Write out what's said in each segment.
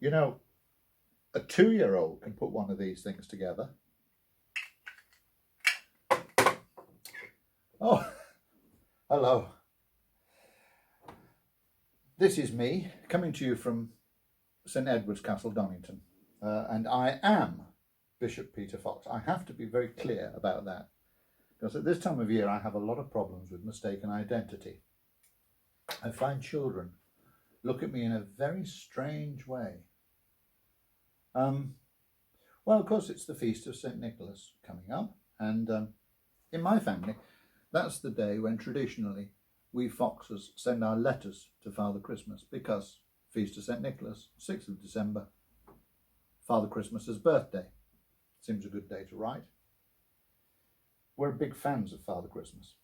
You know, a 2-year-old can put one of these things together. Oh, hello. This is me coming to you from St Edward's Castle, Donington, and I am Bishop Peter Fox. I have to be very clear about that, because at this time of year I have a lot of problems with mistaken identity. I find children look at me in a very strange way. Well, of course, it's the feast of St Nicholas coming up, and in my family, that's the day when traditionally we Foxes send our letters to Father Christmas, because feast of St Nicholas, 6th of December, Father Christmas's birthday. Seems a good day to write. We're big fans of Father Christmas.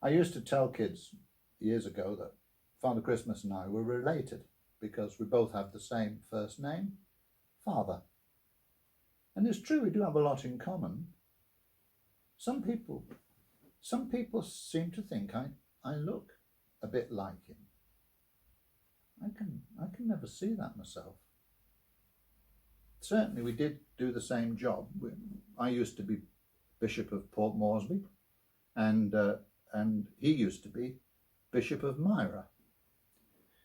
I used to tell kids years ago that Father Christmas and I were related because we both have the same first name, Father. And it's true, we do have a lot in common. Some people seem to think I look a bit like him. I can never see that myself. Certainly we did do the same job. I used to be Bishop of Port Moresby, and he used to be Bishop of Myra.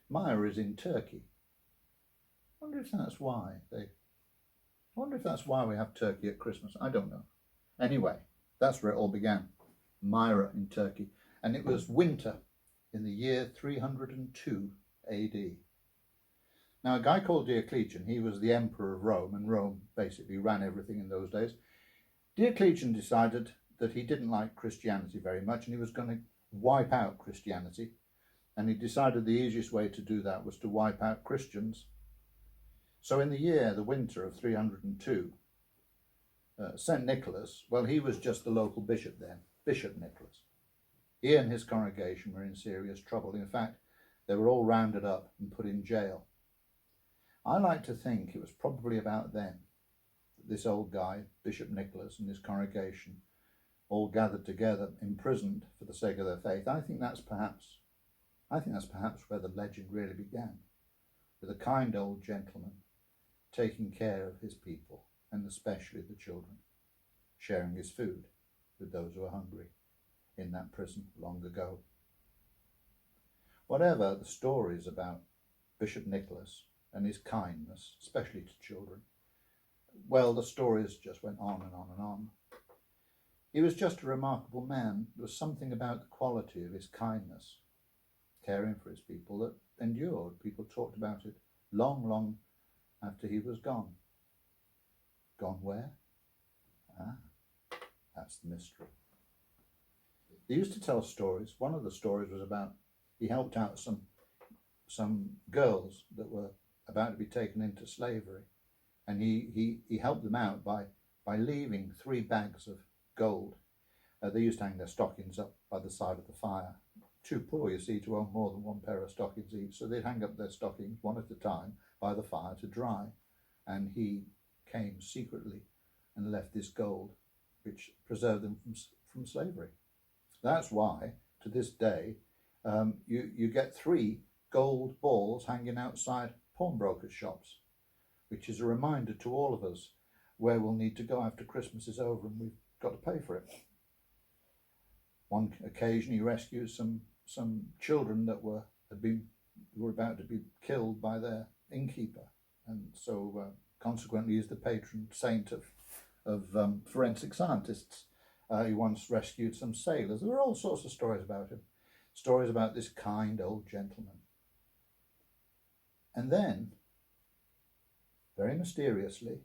Myra is in Turkey. I wonder if that's why we have turkey at Christmas. I don't know. Anyway, that's where it all began. Myra in Turkey. And it was winter in the year 302 AD. Now, a guy called Diocletian, he was the emperor of Rome, and Rome basically ran everything in those days. Diocletian decided that he didn't like Christianity very much, and he was going to wipe out Christianity. And he decided the easiest way to do that was to wipe out Christians. So in the winter of 302, St. Nicholas, well, he was just the local bishop then, Bishop Nicholas. He and his congregation were in serious trouble. In fact, they were all rounded up and put in jail. I like to think it was probably about then that this old guy, Bishop Nicholas, and his congregation all gathered together, imprisoned for the sake of their faith. I think that's perhaps where the legend really began, with a kind old gentleman taking care of his people, and especially the children, sharing his food with those who are hungry in that prison long ago. Whatever the stories about Bishop Nicholas and his kindness, especially to children, well, the stories just went on and on and on. He was just a remarkable man. There was something about the quality of his kindness, caring for his people, that endured. People talked about it long, long after he was gone. Gone where? That's the mystery. They used to tell stories. One of the stories was about he helped out some girls that were about to be taken into slavery, and he helped them out by leaving 3 bags of gold. They used to hang their stockings up by the side of the fire. Too poor, you see, to own more than 1 pair of stockings each, so they'd hang up their stockings one at a time by the fire to dry, and he came secretly and left this gold, which preserved them from slavery. That's why, to this day, you get 3 gold balls hanging outside pawnbrokers' shops, which is a reminder to all of us where we'll need to go after Christmas is over and we've got to pay for it. One occasion he rescued some children that were about to be killed by their innkeeper, and so consequently he's the patron saint of forensic scientists. He once rescued some sailors. There were all sorts of stories about him, stories about this kind old gentleman. And then, very mysteriously,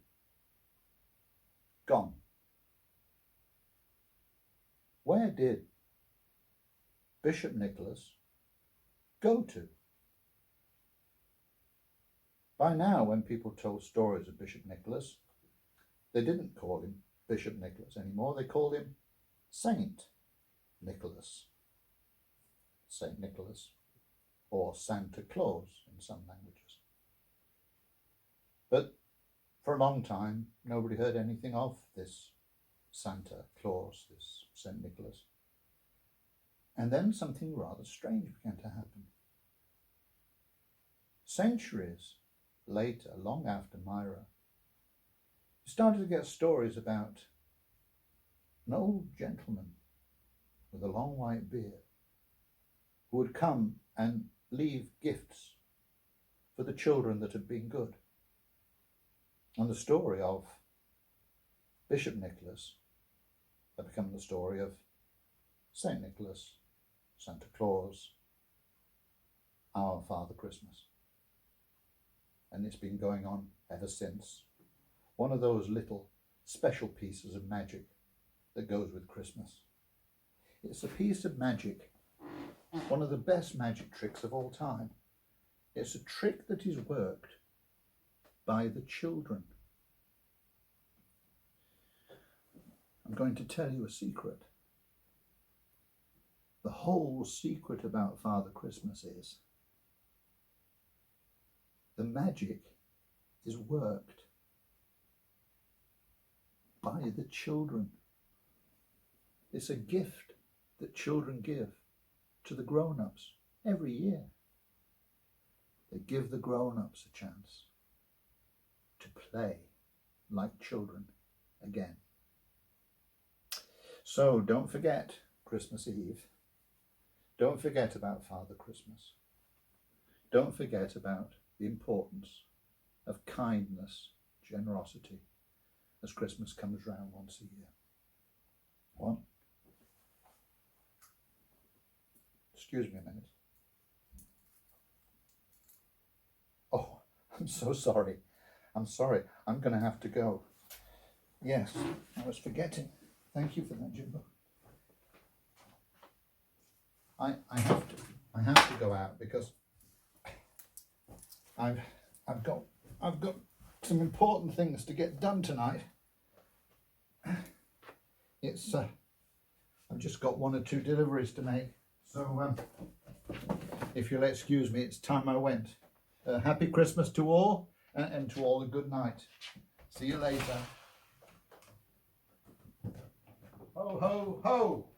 gone. Where did Bishop Nicholas go to? By now, when people told stories of Bishop Nicholas, they didn't call him Bishop Nicholas anymore. They called him Saint Nicholas. Saint Nicholas, or Santa Claus in some languages. But for a long time, nobody heard anything of this Santa Claus, this Saint Nicholas. And then something rather strange began to happen. Centuries later, long after Myra, you started to get stories about an old gentleman with a long white beard who would come and leave gifts for the children that had been good. And the story of Bishop Nicholas had become the story of Saint Nicholas, Santa Claus, our Father Christmas. And it's been going on ever since. One of those little special pieces of magic that goes with Christmas. It's a piece of magic, one of the best magic tricks of all time. It's a trick that is worked by the children. I'm going to tell you a secret. The whole secret about Father Christmas is the magic is worked by the children. It's a gift that children give to the grown-ups every year. They give the grown-ups a chance to play like children again. So don't forget Christmas Eve. Don't forget about Father Christmas. Don't forget about the importance of kindness, generosity, as Christmas comes round once a year. What? Excuse me a minute. Oh, I'm so sorry. I'm sorry. I'm going to have to go. Yes, I was forgetting. Thank you for that, Jimbo. I have to go out because I've got some important things to get done tonight. It's I've just got 1 or 2 deliveries to make, so if you'll excuse me, it's time I went. Happy Christmas to all, and to all a good night. See you later. Ho ho ho!